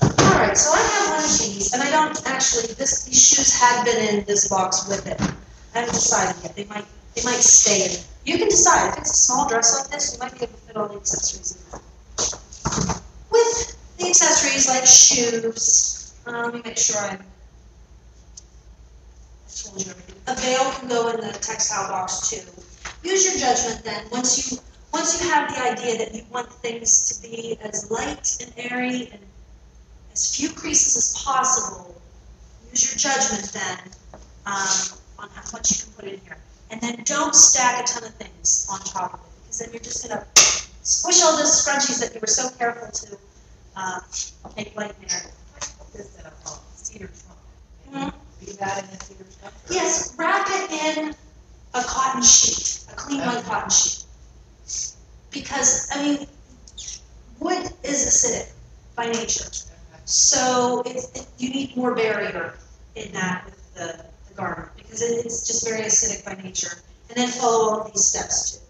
All right, so I have one of these, and I don't actually. These shoes had been in this box with it. I haven't decided yet. They might stay in it. You can decide. If it's a small dress like this, you might be able to fit all the accessories in there. With the accessories like shoes, let me make sure I told you everything. A veil can go in the textile box too. Use your judgment then. Once you have the idea that you want things to be as light and airy and as few creases as possible, use your judgment then on how much you can put in here. And then don't stack a ton of things on top of it, because then you're just going to squish all those scrunchies that you were so careful to make light and airy. Cedar trunk. Mm-hmm. Be that in a cedar trunk? Yes, wrap it in a cotton sheet, a clean white cotton sheet. Because, I mean, wood is acidic by nature. So you need more barrier in that with the garment, because it's just very acidic by nature. And then follow all of these steps too.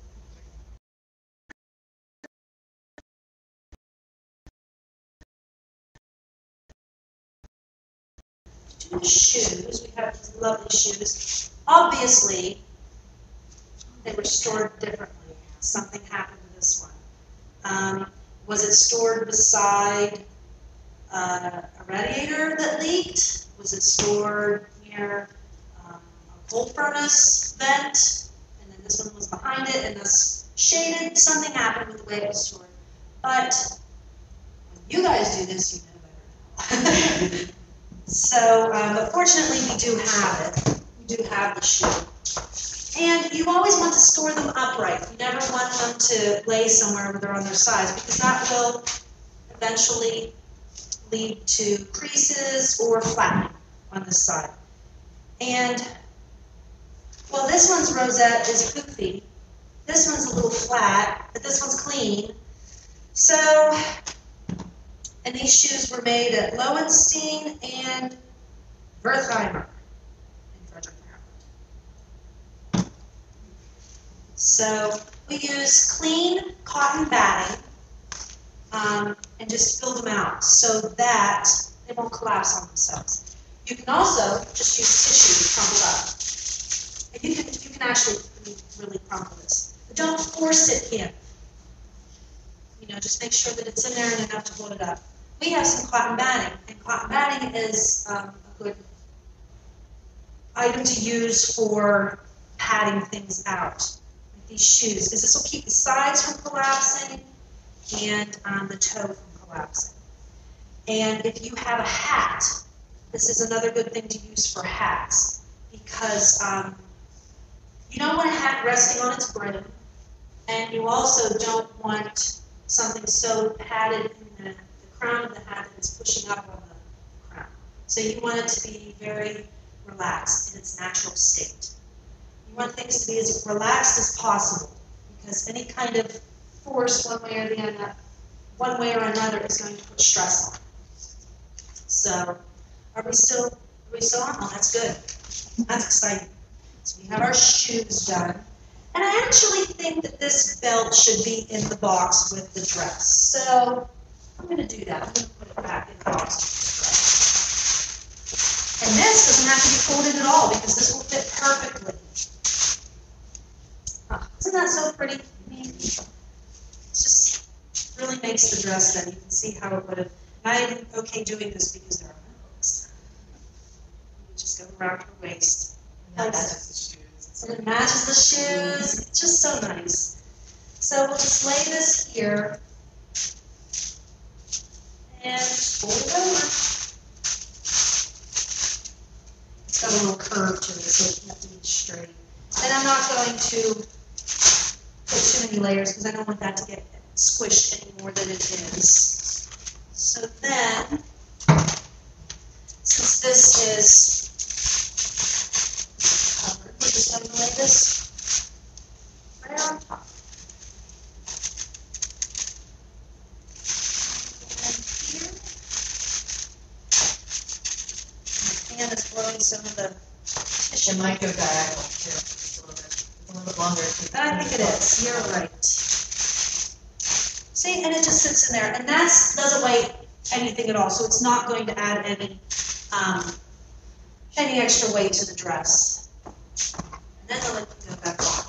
To the shoes, we have these lovely shoes. Obviously, they were stored differently. Something happened to this one. Was it stored beside a radiator that leaked? Was it stored near a coal furnace vent? And then this one was behind it and this shaded. Something happened with the way it was stored. But when you guys do this, you know better now. So, but fortunately we do have it. We do have the shoe. And you always want to store them upright. You never want them to lay somewhere where they're on their sides, because that will eventually lead to creases or flattening on this side. And, well, this one's rosette is poofy. This one's a little flat, but this one's clean. So, and these shoes were made at Lowenstein and Wertheimer in Frederick, Maryland. So we use clean cotton batting and just fill them out so that they won't collapse on themselves. You can also just use tissue to crumple up. And you can actually really crumple this. But don't force it in. You know, just make sure that it's in there and enough to hold it up. We have some cotton batting, and cotton batting is a good item to use for padding things out, like these shoes, because this will keep the sides from collapsing and the toe from collapsing. And if you have a hat, this is another good thing to use for hats, because you don't want a hat resting on its brim, and you also don't want something so padded in the crown of the hat that it's pushing up on the crown. So you want it to be very relaxed in its natural state. You want things to be as relaxed as possible, because any kind of force one way or another is going to put stress on it. So, are we still on? Oh, that's good. That's exciting. So we have our shoes done. And I actually think that this belt should be in the box with the dress. So I'm going to do that. I'm going to put it back in the box with the dress. And this doesn't have to be folded at all because this will fit perfectly. Oh, isn't that so pretty? I mean, it just really makes the dress then. You can see how it would have. I'm okay doing this because there are no hooks. You just go around her waist. And that matches the shoes. And it matches the shoes. It's just so nice. So we'll just lay this here and fold it over. It's got a little curve to it, so it can't be straight. And I'm not going to put too many layers because I don't want that to get squished any more than it is. So then, since this is covered, we're just going to lay this right on top. And here, my fan is blowing some of the tissue. It might go diagonal too, just a little bit. It's a little bit longer. I think it is. You're right. See, and it just sits in there, and that doesn't weigh anything at all, so it's not going to add any extra weight to the dress. And then I'll let it go back on.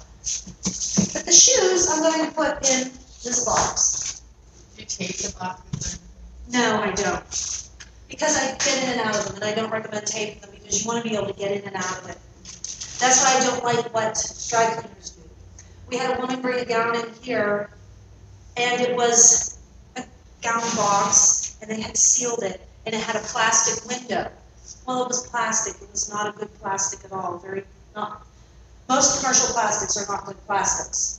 But the shoes I'm going to put in this box. Do you tape the boxes? No, I don't. Because I get in and out of them, and I don't recommend taping them because you want to be able to get in and out of it. That's why I don't like what dry cleaners do. We had a woman bring a gown in here, and it was a gown box, and they had sealed it, and it had a plastic window. Well, it was plastic. It was not a good plastic at all. Most commercial plastics are not good plastics.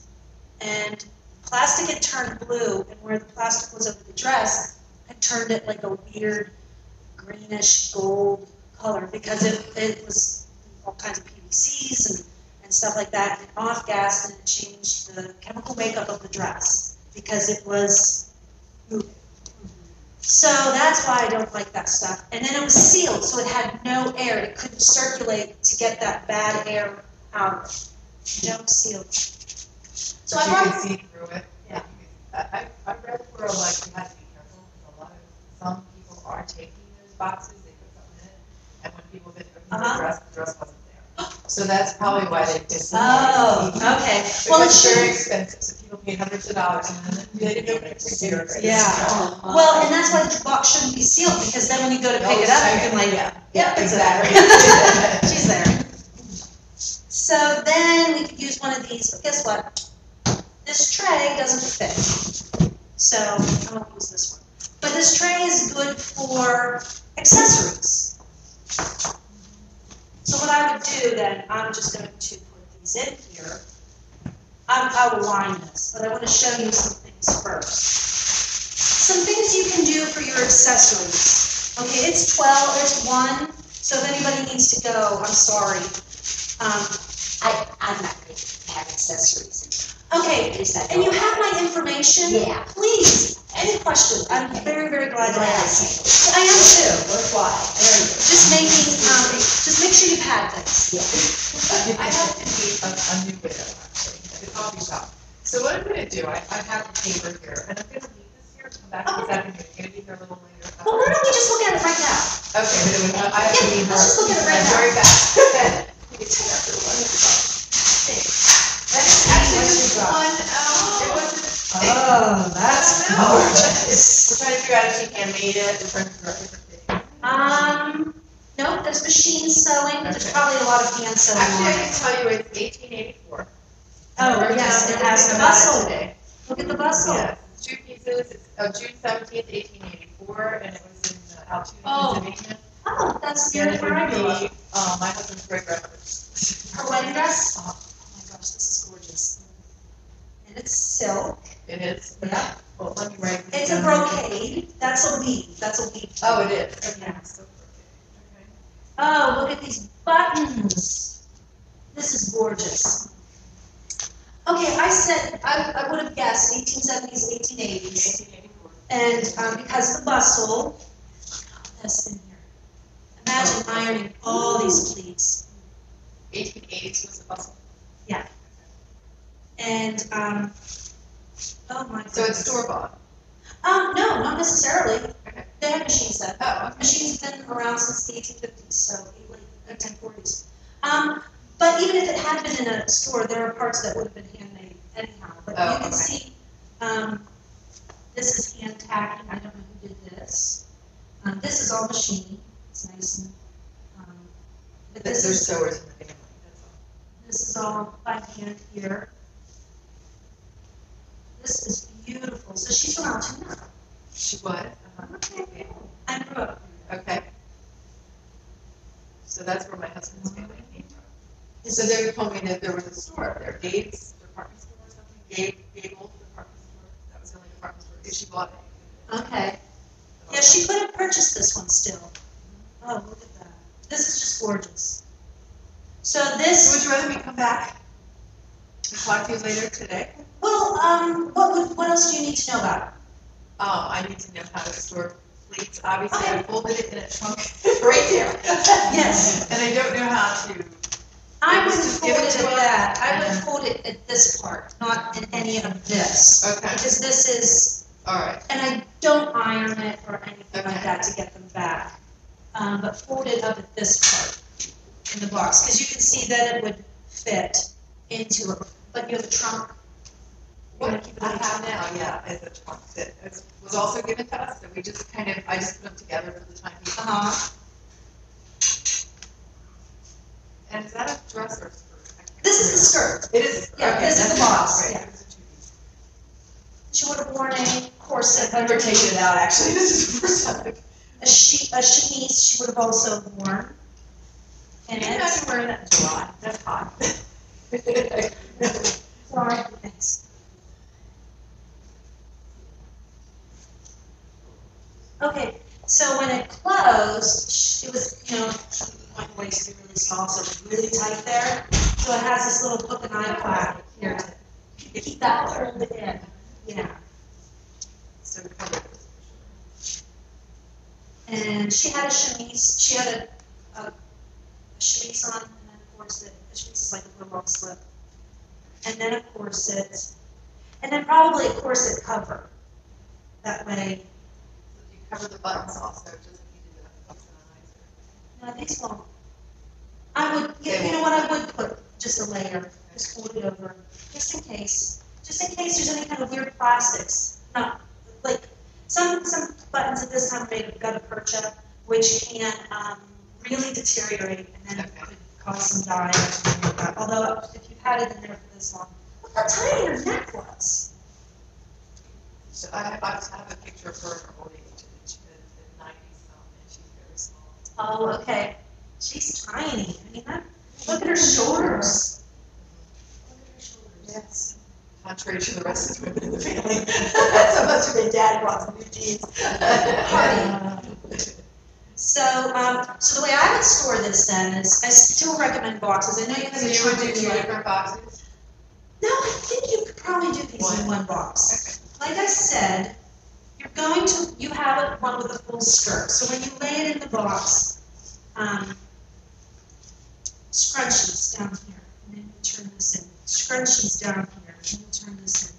And plastic had turned blue, and where the plastic was over the dress, had turned it like a weird greenish gold color because it was all kinds of PVCs and stuff like that, and off-gas, and it changed the chemical makeup of the dress because it was moving. So that's why I don't like that stuff. And then it was sealed, so it had no air. It couldn't circulate to get that bad air out of it. Don't seal it. So But I you brought, can see through it. Yeah. I read where like you have to be careful because some people are taking those boxes, they put something in it, and when people get the dress wasn't there. So that's probably why they did. oh, okay. Well, It's it very should. expensive, so people pay hundreds of dollars and then they didn't open it for years. Yeah. Well, and that's why the box shouldn't be sealed because then when you go to pick it up, you can like, Yeah, exactly. she's there. So then we could use one of these, but guess what? This tray doesn't fit. So I won't use this one. But this tray is good for accessories. So what I would do then, I'm just going to put these in here. I will line this, but I want to show you some things first. Some things you can do for your accessories. Okay, it's 1, so if anybody needs to go, I'm sorry. I'm not going to have accessories. Okay, and you have my information? Yeah. Please, any questions? I'm very, very glad to answer. I am too. Worthwhile. Just make sure you've had this. Yeah. I have to meet a new widow, actually, at the coffee shop. So what I'm going to do, I have the paper here, and I'm going to leave this here, come back this afternoon. I'm going to be here a little later. Well, why don't we just look at it right now? Okay, but I have to leave her. Let's just look at it right I'm now. very fast. That's actually just one, it wasn't. Oh, that's gorgeous. We're trying to figure out if she animated it, we're trying to figure out different things. No, there's machine sewing. There's Okay. probably a lot of hand sewing Actually, I on can it. tell you it's 1884. Oh, yes, it has the bustle. Today. Look at the bustle. Yes, 2 pieces, it's June 17th, 1884, and it was in Altoona, Oh. Pennsylvania. Oh, that's And near it where I would grew up. be, my husband's great grandmother's. Her wedding dress? Oh my gosh, this is gorgeous. And it's silk. It is? Yeah. Well, let me write this It's a down. brocade. That's a weave. That's a weave. Oh, it is? Yeah. So buttons. This is gorgeous. Okay, I said, I would have guessed 1870s, 1880s. And because of the bustle, this in here. Imagine ironing all these pleats. 1880s was the bustle. And, oh my goodness. So it's store-bought? No, not necessarily. Okay. They have machines that. Oh, okay. Machines have been around since the 1850s, so late 1940s. But even if it had been in a store, there are parts that would have been handmade anyhow. But Oh, you can okay. see, this is hand tacking. I don't know who did this. This is all machine. It's nice and, but this There's is, sewers in the family, that's all. this is all by hand here. This is beautiful. So she's from Altoona. She what? I grew up. Okay. So that's where my husband's family came from. So they told me that there was a store there, Gabe's department store or something, Gable department store. That was the only department store. If she bought it. Okay. Yeah, she could have purchased this one still. Oh, look at that. This is just gorgeous. So So would this, you rather me come back and talk to you later today? well, what else do you need to know about it? I need to know how to store pleats. Obviously, Okay. I folded it in a trunk right there. Yes. And I don't know how to. I wouldn't Just fold give it it to at her that. I and would fold it at this part, not in any of this. Okay. Because this is, All right. and I don't iron it or anything like Okay. that to get them back. But fold it up at this part in the box, because you can see that it would fit into it. But you have a trunk. You wanna What keep it I in the have trunk? now, yeah, is a trunk that was also given to us, and we just I just put them together for the time being. Uh-huh. And is that a dress or a skirt? I can't This is the remember. skirt. It is. Yeah, Okay, this is that's the box, right. yeah. It's a two-piece. She would have worn a corset I've never underneath. taken it out, actually, this is the first time. A chemise she would have also worn. And Can you it's, imagine wearing that in July? That's hot. sorry, thanks. Okay, so when it closed, it was, my waist is really small, so it's really tight there. So it has this little hook and eye flap here to keep that pulled in. Yeah. So we covered it. And she had a chemise, she had a chemise on, and then a corset. The chemise is like a little long slip. And then a corset, and then probably a corset cover. That way, So you cover the buttons also, just if you did the hooks and eyes. no, these won't. I would, you know what, I would put just a layer, just fold it over, just in case there's any kind of weird plastics. Not, like, some buttons at this time are made of gutta percha, which can really deteriorate and then it could cause some dye or something like that. Although, if you've had it in there for this long, look how tiny her neck was. So I have a picture of her in her old age, and she's in the 90s, and she's very small. Oh, okay. She's tiny. I mean, look at her shoulders. Look at her shoulders. Yes. Contrary to the rest of the women in the family. So much of my dad brought some new jeans. So the way I would store this then is, I still recommend boxes. I know you have So a you would do trunk two in there. different boxes? No, I think you could probably do these in one box. Like I said, you have one with a full skirt. So when you lay it in the box, scrunchies down here, and then you turn this in. Scrunchies down here, and then you turn this in.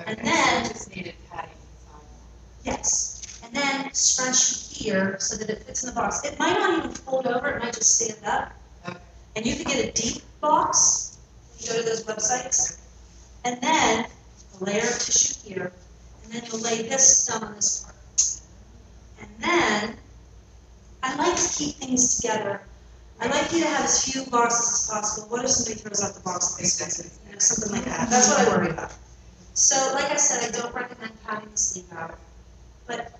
And Okay, then- so you just needed padding inside. Yes, and then scrunchie here so that it fits in the box. It might not even fold over, it might just stand up. Okay. And you can get a deep box, you go to those websites, and then a layer of tissue here, and then you'll lay this down on this part. And then, I like to keep things together. I like you to have as few boxes as possible. What if somebody throws out the box that's expensive? Something like that. That's what I worry about. So, like I said, I don't recommend having the sleeve out. But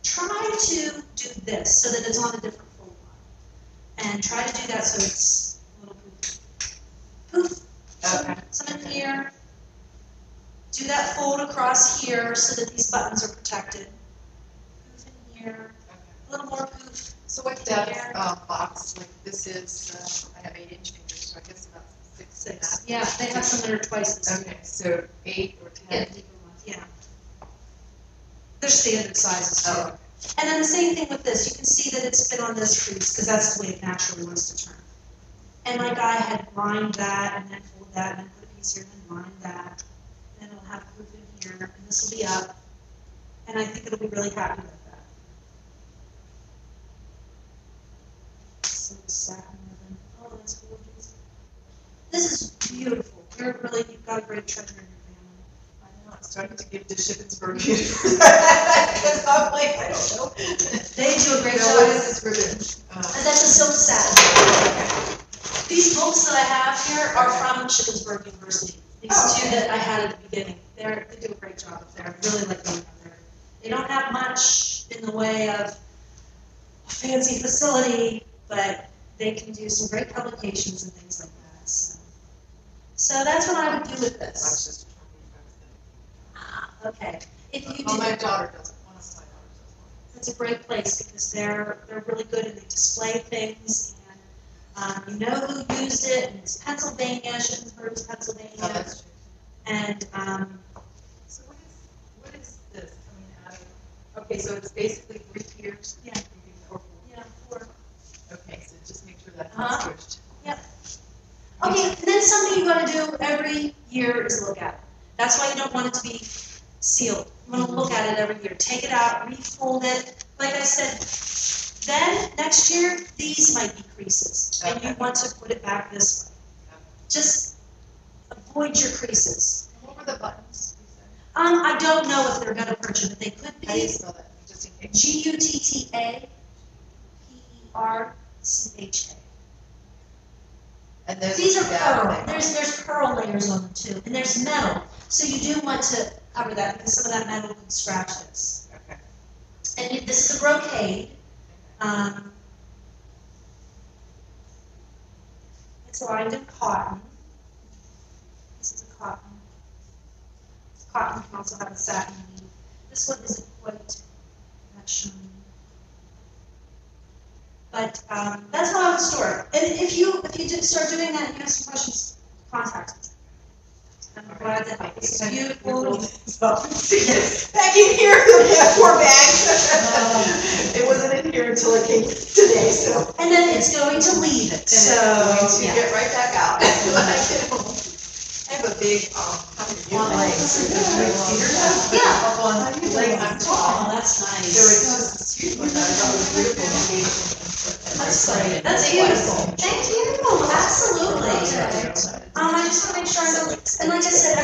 try to do this so that it's on a different fold line. And try to do that so it's a little poof. Okay. Some in here. Do that fold across here so that these buttons are protected. Poof in here. A little more poof. So what depth box, like this is, I have 8-inch fingers, so I guess about 6. Yeah, they have some that are twice as big. Okay, so 8 or 10. Yeah. They're standard sizes too. Oh, And then the same thing with this, you can see that it's been on this crease, because that's the way it naturally wants to turn. And my guy had lined that, and then fold that, and then put a piece here, and then line that. And it'll have proof in here, and this will be up. And I think it'll be really happy with that. So satin ribbon, oh, that's gorgeous. This is beautiful, you've got a great treasure in your family. I know, I'm starting to give to Shippensburg because I'm like, I don't know. They do a great Now, job. what is this ribbon? And that's a silk satin. These books that I have here are from Shippensburg University. These two that I had at the beginning. They do a great job up there. I really like going up there. They don't have much in the way of a fancy facility, but they can do some great publications and things like that. So that's what I would do with I was this. just trying to Okay. If you Oh, my do, daughter does it. One of my daughters does one. it's a great place because they're really good and they display things. And you know who used it, and it's Pennsylvania, Shippensburg is Pennsylvania. Oh, that's true. And So what is this coming out of? Okay, so it's basically 3 tiers? Yeah. Or- yeah, four. Okay, so just make sure that's Uh-huh. not switched. Okay, and then something you gotta do every year is look at it. That's why you don't want it to be sealed. You wanna look at it every year. Take it out, refold it. Like I said, then next year, these might be creases. And you Okay. want to put it back this way. Just avoid your creases. And what were the buttons you said? I don't know if they're gonna purchase, but they could How do you be spell that, just in case? Guttapercha. And those These are down pearl. there. There's pearl layers on them too, and there's metal. So you do want to cover that because some of that metal can scratch this. Okay. And this is a brocade. It's lined in cotton. This is a cotton. Cotton can also have a satin weave. This one isn't quite that shiny. But that's how I would store it. And if you start doing that and you have some questions, contact me. I'm glad to help. It's beautiful. Back in here, yeah, poor bag. It wasn't in here until it came today, so. And then it's going to leave it. So, So, you yeah. get right back out. When I get home. I have a big, long legs. Yeah. Up on leg, I'm tall. Oh, that's So nice. it's just huge, but I thought it was beautiful. That's great. That's beautiful. Thank you. Absolutely. I just want to make sure I know. And like I said,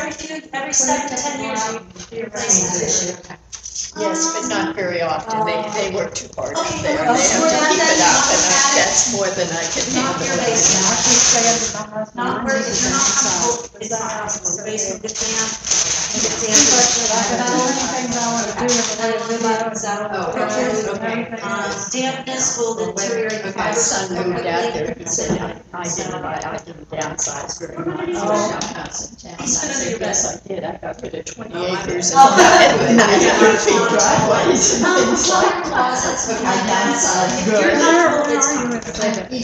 every 7 to 10 years, you replace that. Yes, but not very often. They work too hard up Okay, there. well, They have we're to not keep it done. up, and Not at it. that's more than I can Not your handle. basement. Not where, if you're not comfortable, it's not possible. The basement gets damp. It gets damp. Dampness will deteriorate the My fibers. son moved out there. He said, I didn't downsize very much. He's gonna do Yes, I did. I got rid of 20 Oh, acres and Oh. 900 feet driveways and things like that. Closets, I downsized if you're good. comfortable, it's comfortable.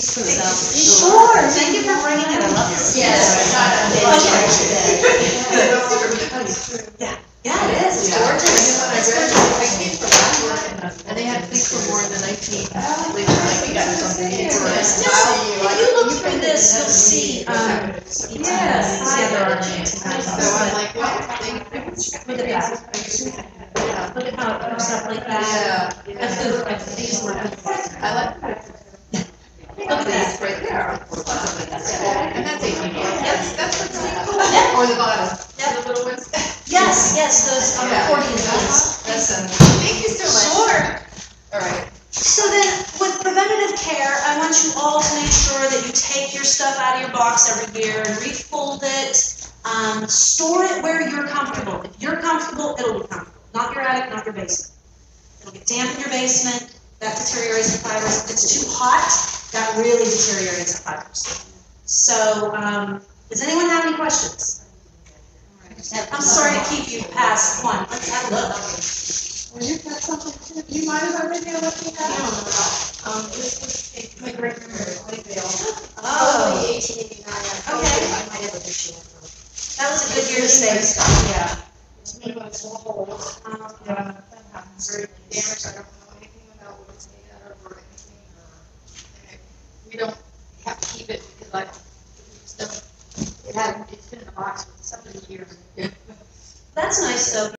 Sure, thank you for bringing it, I love to see it. Yeah, it is, it's gorgeous. I came from Ashland, and they had things for more than 19, like we got something. If you look through this, you'll see, yes, So I'm like, well, thank you. look at that. Look at how it comes up like that. Yeah. That's good, these were good. I like that. Look at that. These right there. And that's 18. That's what's really cool. Or the bottom. Yeah. The little ones. Yes, those Yeah. accordion ones. That's thank you so much. Sure. All right. So then, with preventative care, I want you all to make sure that you take your stuff out of your box every year and refold it. Store it where you're comfortable. If you're comfortable, it'll be comfortable. Not your attic, not your basement. It'll get damp in your basement. That deteriorates the fibers. If it's too hot, that really deteriorates the fibers. So, does anyone have any questions? I'm sorry to keep you past one. Let's have a look. Well, you've got something too. You might have already know what you have. This was my great grandmother, Lakeville. Oh, Probably 1889. Okay. I might have a picture of her. that was a good year to save stuff, yeah. It's made by small holes. Yeah, that happens, very damaged, I don't know anything about what it's made out of or anything, or, and we don't have to keep it because I don't